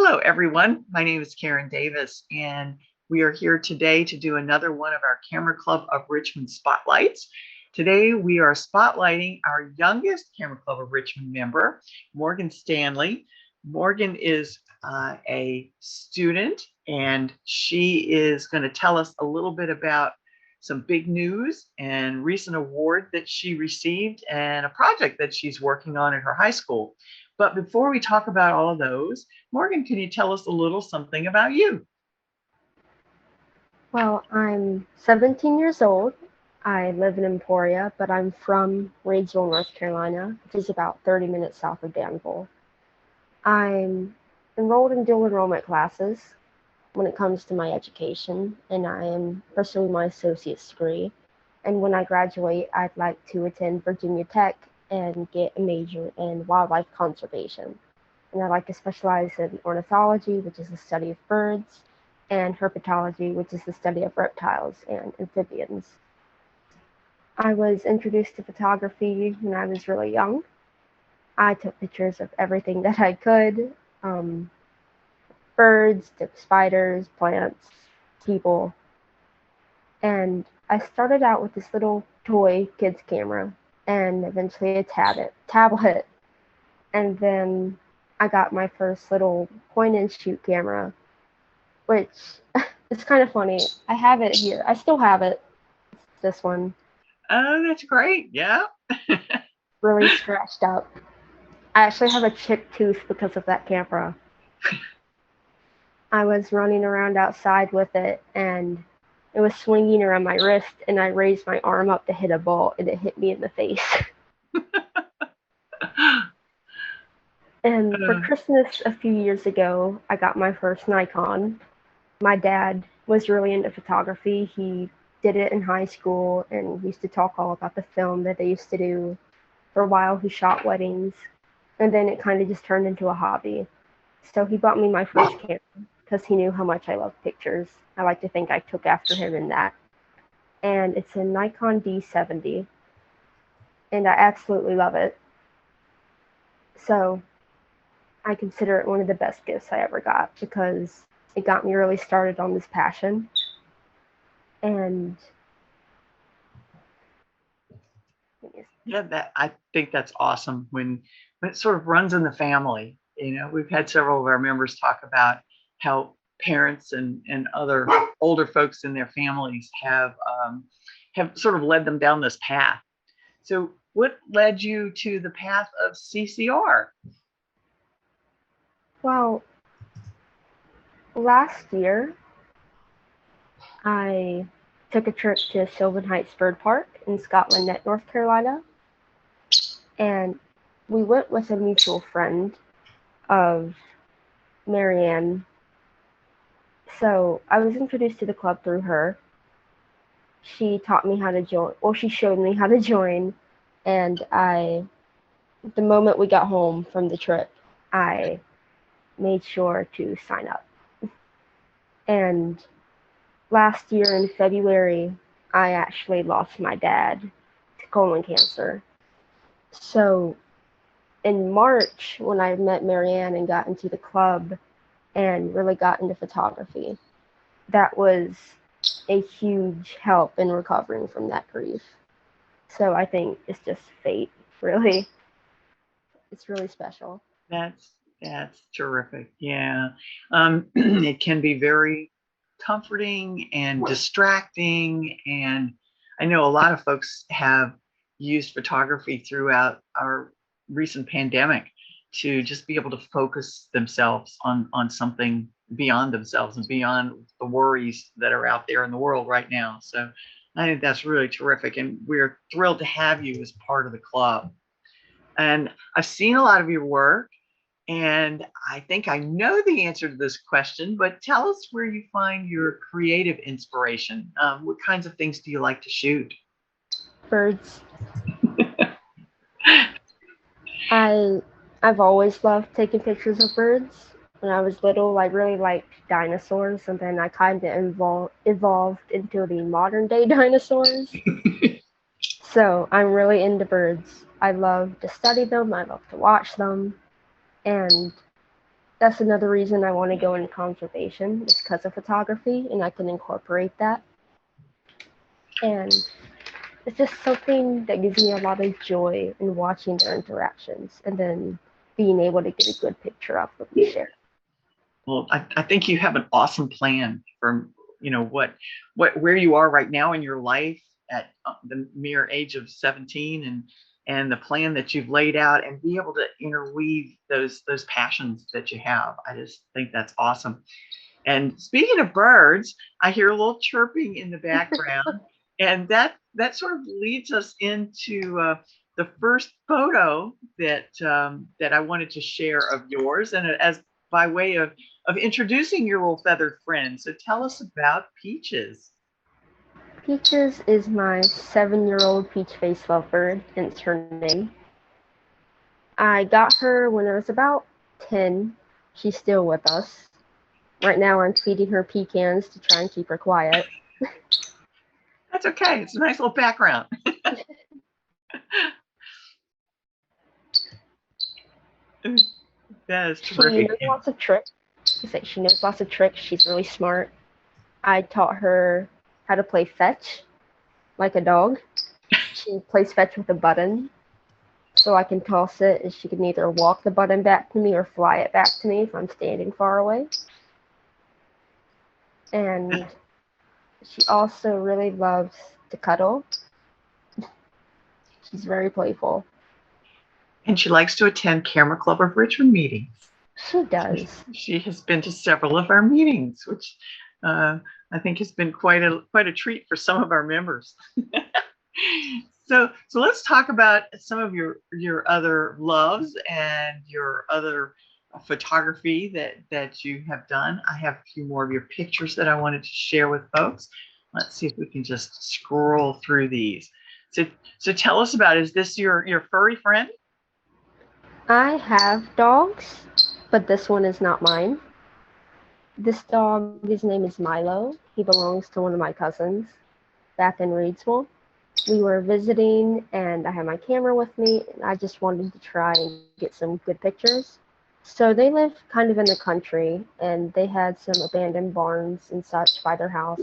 Hello, everyone. My name is Karen Davis, and we are here today to do another one of our Camera Club of Richmond spotlights. Today, we are spotlighting our youngest Camera Club of Richmond member, Morgan Stanley. Morgan is a student, and she is going to tell us a little bit about some big news and recent award that she received and a project that she's working on at her high school. But before we talk about all of those, Morgan, can you tell us a little something about you? Well, I'm 17 years old. I live in Emporia, but I'm from Raidsville, North Carolina, which is about 30 minutes south of Danville. I'm enrolled in dual enrollment classes when it comes to my education, and I am pursuing my associate's degree. And when I graduate, I'd like to attend Virginia Tech and get a major in wildlife conservation. And I'd like to specialize in ornithology, which is the study of birds, and herpetology, which is the study of reptiles and amphibians. I was introduced to photography when I was really young. I took pictures of everything that I could, um, birds, spiders, plants, people. And I started out with this little toy kids camera and eventually a tablet. And then I got my first little point and shoot camera, which is kind of funny. I have it here. I still have it. This one. Oh, that's great. Yeah. Really scratched up. I actually have a chipped tooth because of that camera. I was running around outside with it, and it was swinging around my wrist, and I raised my arm up to hit a ball, and it hit me in the face. And for Christmas a few years ago, I got my first Nikon. My dad was really into photography. He did it in high school and used to talk all about the film that they used to do. For a while, he shot weddings, and then it kind of just turned into a hobby. So he bought me my first camera because he knew how much I loved pictures. I like to think I took after him in that. And it's a Nikon D70, and I absolutely love it. So I consider it one of the best gifts I ever got because it got me really started on this passion. And yeah, I think that's awesome when it sort of runs in the family. You know, we've had several of our members talk about how parents and other older folks in their families have sort of led them down this path. So what led you to the path of CCR? Well, last year I took a trip to Sylvan Heights Bird Park in Scotland Neck, North Carolina, and we went with a mutual friend of Marianne. So I was introduced to the club through her. She taught me how to join, or she showed me how to join, and the moment we got home from the trip, I made sure to sign up. And last year in February, I actually lost my dad to colon cancer. So in March, when I met Marianne and got into the club and really got into photography, that was a huge help in recovering from that grief. So I think it's just fate, really. It's really special. That's terrific. Yeah. It can be very comforting and distracting. And I know a lot of folks have used photography throughout our recent pandemic to just be able to focus themselves on something beyond themselves and beyond the worries that are out there in the world right now. So I think that's really terrific. And we're thrilled to have you as part of the club. And I've seen a lot of your work, and I think I know the answer to this question, but tell us where you find your creative inspiration. What kinds of things do you like to shoot? Birds. I've always loved taking pictures of birds. When I was little, I really liked dinosaurs, and then I kind of evolved into the modern day dinosaurs. So I'm really into birds. I love to study them. I love to watch them, and that's another reason I want to go into conservation is because of photography, and I can incorporate that. And it's just something that gives me a lot of joy in watching their interactions and then being able to get a good picture of what we share. Well, I think you have an awesome plan for, where you are right now in your life at the mere age of 17, and the plan that you've laid out, and be able to interweave those passions that you have. I just think that's awesome. And speaking of birds, I hear a little chirping in the background, and that sort of leads us into the first photo that I wanted to share of yours, and as by way of introducing your little feathered friend. So tell us about Peaches. Peaches is my 7-year-old peach-faced lovebird, and it's her name. I got her when I was about 10. She's still with us. Right now I'm feeding her pecans to try and keep her quiet. That's okay. It's a nice little background. That is terrific. She knows lots of tricks. She knows lots of tricks. She's really smart. I taught her how to play fetch like a dog. She plays fetch with a button, so I can toss it, and she can either walk the button back to me or fly it back to me if I'm standing far away. And she also really loves to cuddle. She's very playful. And she likes to attend Camera Club of Richmond meetings. She does. She has been to several of our meetings, which I think has been quite a treat for some of our members. So let's talk about some of your other loves and your other photography that you have done. I have a few more of your pictures that I wanted to share with folks. Let's see if we can just scroll through these. So tell us about, is this your furry friend? I have dogs, but this one is not mine. This dog, his name is Milo. He belongs to one of my cousins back in Reedsville. We were visiting, and I had my camera with me, and I just wanted to try and get some good pictures. So they live kind of in the country, and they had some abandoned barns and such by their house.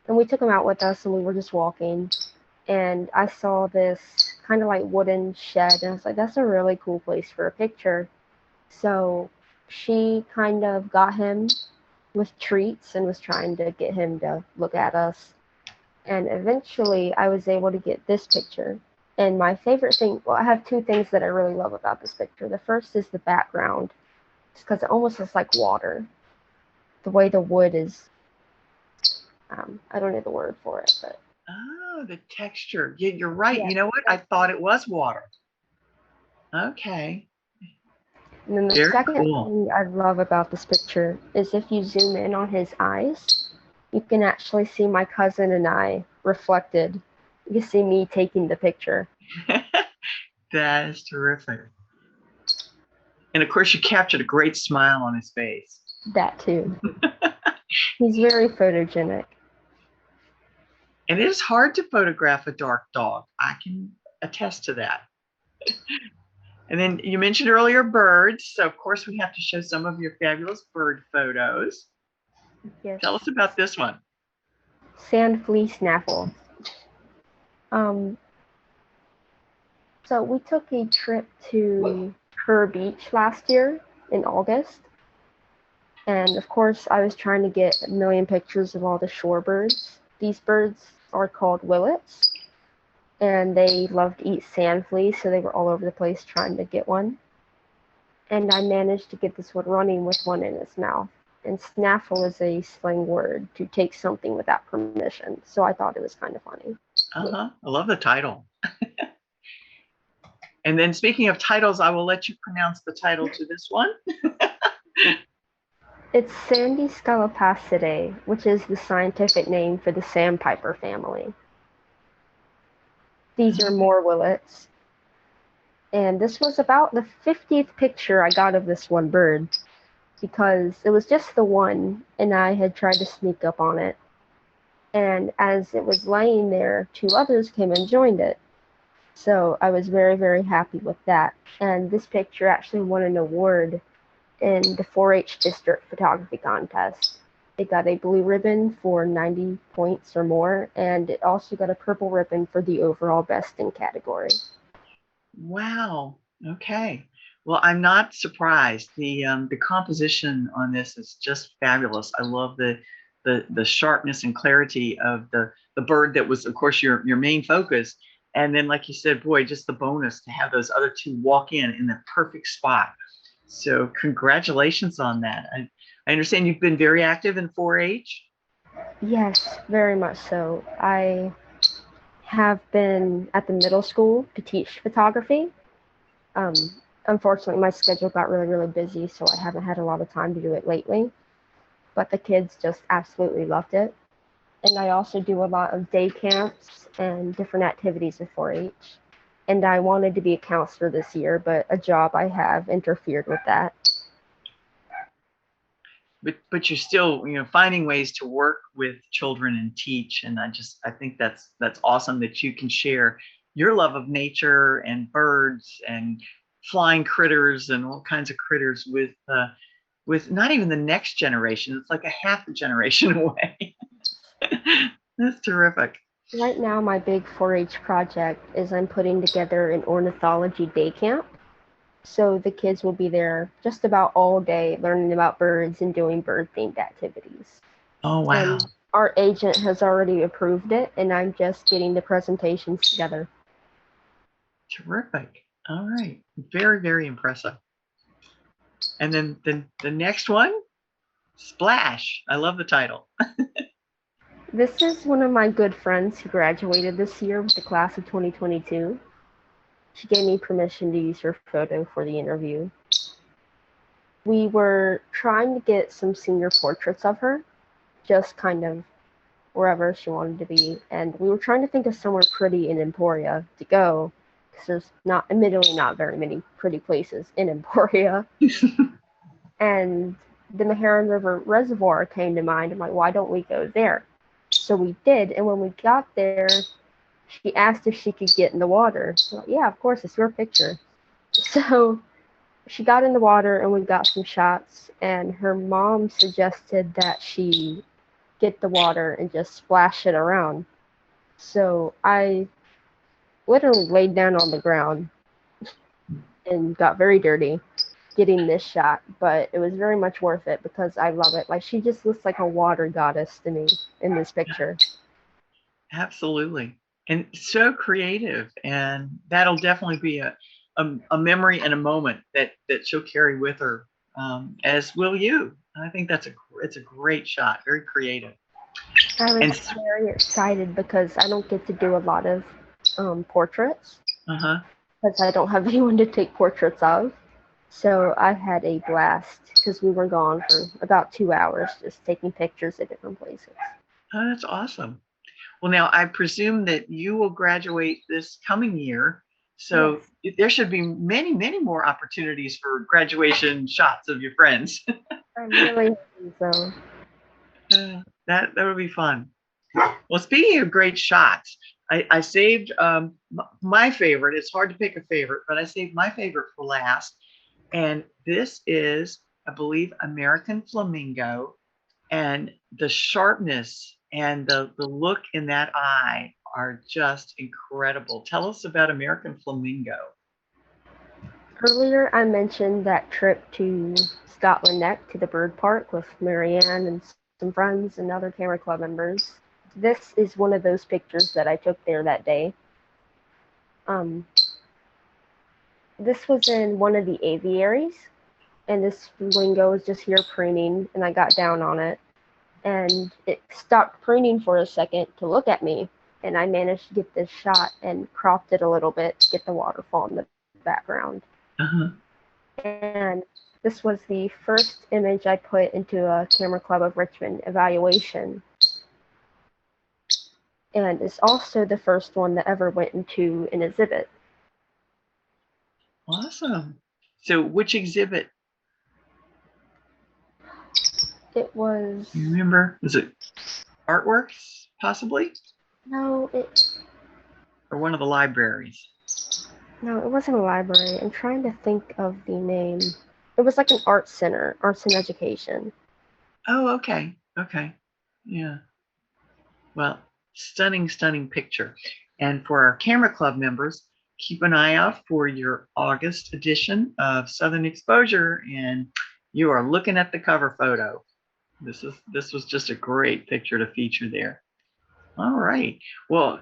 And we took them out with us, and we were just walking, and I saw this kind of like wooden shed, and I was like, that's a really cool place for a picture. So she kind of got him with treats and was trying to get him to look at us. And eventually I was able to get this picture. And my favorite thing, well, I have two things that I really love about this picture. The first is the background. It's because it almost looks like water. The way the wood is, I don't know the word for it, but. Oh, the texture. You're right. Yeah. You know what? I thought it was water. Okay. And then the second thing I love about this picture is if you zoom in on his eyes, you can actually see my cousin and I reflected. You can see me taking the picture. That is terrific. And of course, you captured a great smile on his face. That too. He's very photogenic. And it is hard to photograph a dark dog. I can attest to that. And then you mentioned earlier birds. So of course we have to show some of your fabulous bird photos. Yes. Tell us about this one. Sandflea Snaffle. So we took a trip to Kerr Beach last year in August. And of course I was trying to get a million pictures of all the shorebirds. These birds are called Willets, and they love to eat sand fleas, so they were all over the place trying to get one. And I managed to get this one running with one in its mouth. And snaffle is a slang word to take something without permission, so I thought it was kind of funny. I love the title. And then speaking of titles, I will let you pronounce the title to this one. It's Sandy Scolopacidae, which is the scientific name for the sandpiper family. These are more willets. And this was about the 50th picture I got of this one bird, because it was just the one, and I had tried to sneak up on it. And as it was laying there, 2 others came and joined it. So I was very, very happy with that. And this picture actually won an award in the 4-H district photography contest. It got a blue ribbon for 90 points or more, and it also got a purple ribbon for the overall best in category. Wow. Okay. Well, I'm not surprised. The composition on this is just fabulous. I love the sharpness and clarity of the bird that was, of course, your main focus. And then, like you said, boy, just the bonus to have those other two walk in the perfect spot. So congratulations on that. I understand you've been very active in 4-H. Yes, very much so. I have been at the middle school to teach photography. Um, Unfortunately, my schedule got really, really busy, so I haven't had a lot of time to do it lately. But the kids just absolutely loved it. And I also do a lot of day camps and different activities with 4-H. And I wanted to be a counselor this year, but a job I have interfered with that. But you're still, finding ways to work with children and teach. And I think that's awesome that you can share your love of nature and birds and flying critters and all kinds of critters with not even the next generation. It's like a half a generation away. That's terrific. Right now, my big 4-H project is I'm putting together an ornithology day camp. So the kids will be there just about all day learning about birds and doing bird-themed activities. Oh, wow. And our agent has already approved it, and I'm just getting the presentations together. Terrific. All right. Very, very impressive. And then the next one, Splash. I love the title. This is one of my good friends who graduated this year with the class of 2022. She gave me permission to use her photo for the interview. We were trying to get some senior portraits of her, just kind of wherever she wanted to be, and we were trying to think of somewhere pretty in Emporia to go, because there's admittedly not very many pretty places in Emporia. And the Meharon River Reservoir came to mind. I'm like, why don't we go there? So we did, and when we got there, she asked if she could get in the water. I'm like, yeah, of course, it's your picture. So she got in the water, and we got some shots, and her mom suggested that she get the water and just splash it around. So I literally laid down on the ground and got very dirty getting this shot, but it was very much worth it because I love it. Like, she just looks like a water goddess to me in this picture. Absolutely. And so creative. And that'll definitely be a memory and a moment that she'll carry with her, as will you. I think it's a great shot, very creative. I was very excited because I don't get to do a lot of portraits because I don't have anyone to take portraits of. So I had a blast because we were gone for about 2 hours just taking pictures at different places. Oh, that's awesome. Well, now I presume that you will graduate this coming year. So yes, there should be many, many more opportunities for graduation shots of your friends. I really think so. That would be fun. Well, speaking of great shots, I saved my favorite. It's hard to pick a favorite, but I saved my favorite for last. And this is, I believe, American Flamingo. And the sharpness and the look in that eye are just incredible. Tell us about American Flamingo. Earlier, I mentioned that trip to Scotland Neck to the bird park with Marianne and some friends and other camera club members. This is one of those pictures that I took there that day. This was in one of the aviaries, and this flamingo was just here preening, and I got down on it, and it stopped preening for a second to look at me, and I managed to get this shot and cropped it a little bit to get the waterfall in the background. And this was the first image I put into a Camera Club of Richmond evaluation, and it's also the first one that ever went into an exhibit. Awesome. So which exhibit? It was... You remember? Was it Artworks, possibly? No, or one of the libraries? No, it wasn't a library. I'm trying to think of the name. It was like an art center, arts and education. Oh, okay. Okay. Yeah. Well, stunning, stunning picture. And for our camera club members, keep an eye out for your August edition of Southern Exposure, and you are looking at the cover photo. This was just a great picture to feature there. All right. Well,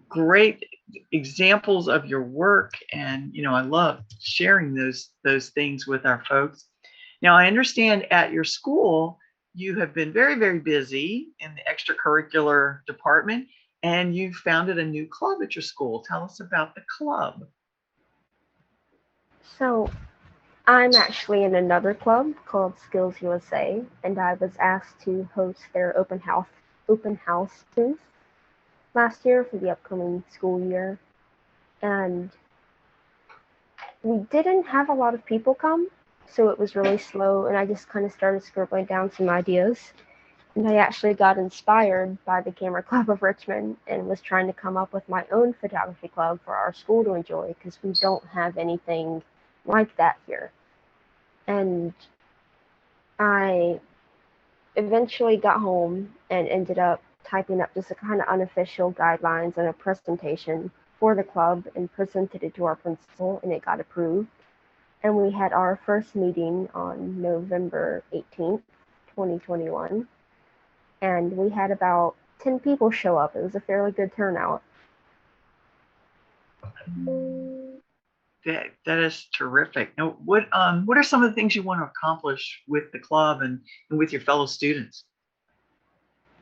great examples of your work, and I love sharing those things with our folks. Now, I understand at your school you have been very, very busy in the extracurricular department, and you founded a new club at your school. Tell us about the club. So I'm actually in another club called Skills USA, and I was asked to host their open house booth last year for the upcoming school year. And we didn't have a lot of people come, so it was really slow, and I just kind of started scribbling down some ideas. And I actually got inspired by the Camera Club of Richmond and was trying to come up with my own photography club for our school to enjoy because we don't have anything like that here. And I eventually got home and ended up typing up just a kind of unofficial guidelines and a presentation for the club and presented it to our principal, and it got approved. And we had our first meeting on November 18th, 2021, and we had about 10 people show up. It was a fairly good turnout. That is terrific. Now, what are some of the things you want to accomplish with the club and with your fellow students?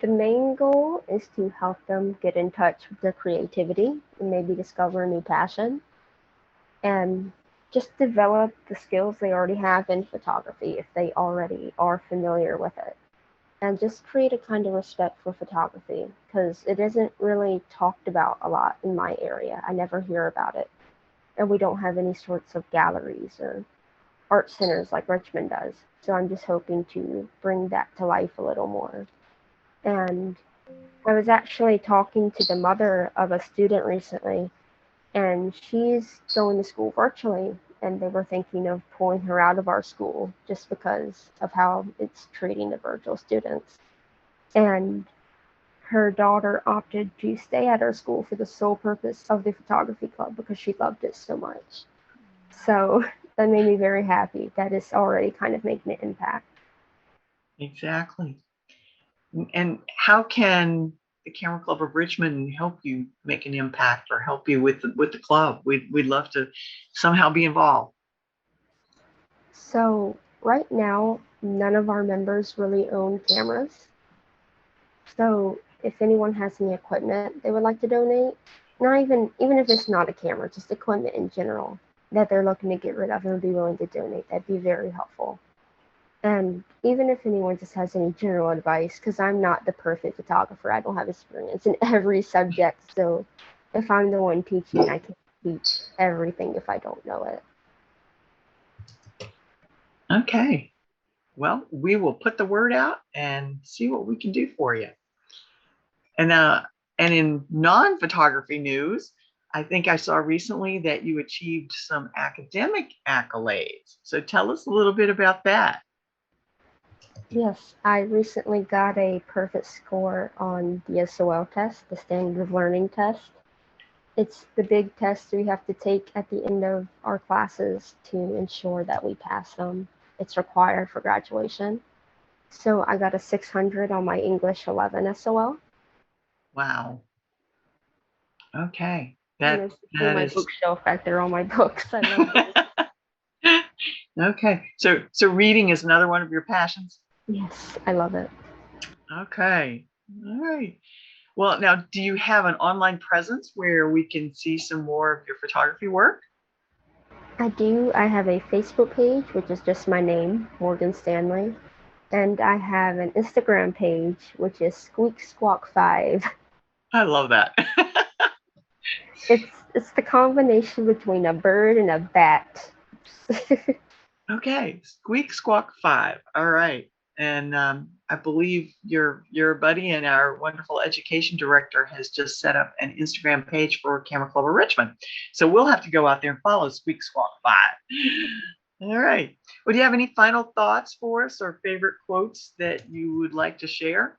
The main goal is to help them get in touch with their creativity and maybe discover a new passion and just develop the skills they already have in photography if they already are familiar with it. And just create a kind of respect for photography because it isn't really talked about a lot in my area. I never hear about it. And we don't have any sorts of galleries or art centers like Richmond does. So I'm just hoping to bring that to life a little more. And I was actually talking to the mother of a student recently, and she's going to school virtually, and they were thinking of pulling her out of our school just because of how it's treating the virtual students. And her daughter opted to stay at our school for the sole purpose of the photography club because she loved it so much. So that made me very happy that it's already kind of making an impact. Exactly. And how can the Camera Club of Richmond help you make an impact or help you with the club? We'd love to somehow be involved. So right now, none of our members really own cameras. So if anyone has any equipment they would like to donate, not even if it's not a camera, just equipment in general that they're looking to get rid of and would be willing to donate, that'd be very helpful. And even if anyone just has any general advice, because I'm not the perfect photographer, I don't have experience in every subject. So if I'm the one teaching, I can teach everything if I don't know it. Okay. Well, we will put the word out and see what we can do for you. And in non-photography news, I think I saw recently that you achieved some academic accolades. So tell us a little bit about that. Yes, I recently got a perfect score on the SOL test, the standard of learning test. It's the big test we have to take at the end of our classes to ensure that we pass them. It's required for graduation. So I got a 600 on my English 11 SOL. Wow. Okay. And it's in my bookshelf back there, all my books. I love it. Okay. So reading is another one of your passions? Yes, I love it. Okay. All right. Well, now, do you have an online presence where we can see some more of your photography work? I do. I have a Facebook page, which is just my name, Morgan Stanley. And I have an Instagram page, which is Squeak Squawk 5. I love that. It's the combination between a bird and a bat. Okay, Squeak Squawk 5. All right. And I believe your buddy and our wonderful education director has just set up an Instagram page for Camera Club of Richmond. So we'll have to go out there and follow Squeak Squawk 5. All right. Well, do you have any final thoughts for us or favorite quotes that you would like to share?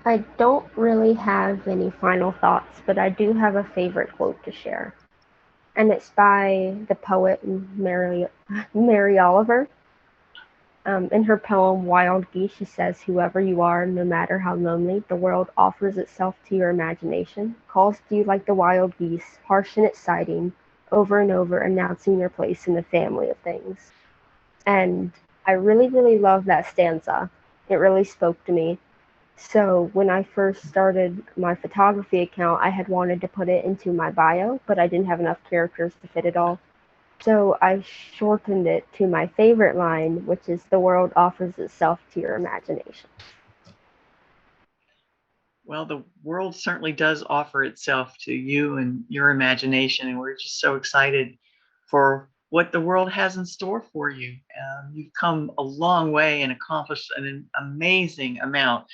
I don't really have any final thoughts, but I do have a favorite quote to share. And it's by the poet Mary Oliver. In her poem Wild Geese, she says, "Whoever you are, no matter how lonely, the world offers itself to your imagination, calls to you like the wild geese, harsh in its sighting, over and over, announcing your place in the family of things." And I really, really love that stanza. It really spoke to me. So when I first started my photography account, I had wanted to put it into my bio, but I didn't have enough characters to fit it all. So I shortened it to my favorite line, which is, "The world offers itself to your imagination." Well, the world certainly does offer itself to you and your imagination, and we're just so excited for what the world has in store for you. You've come a long way and accomplished an amazing amount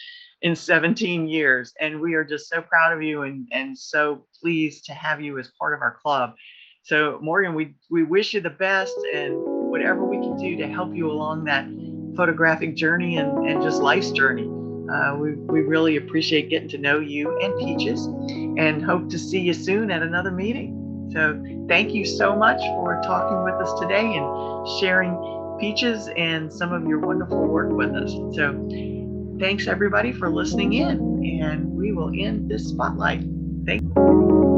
in 17 years, and we are just so proud of you and so pleased to have you as part of our club. So, Morgan, we wish you the best, and whatever we can do to help you along that photographic journey and just life's journey. We really appreciate getting to know you and Peaches and hope to see you soon at another meeting. So thank you so much for talking with us today and sharing Peaches and some of your wonderful work with us. So thanks everybody for listening in, and we will end this spotlight. Thank you.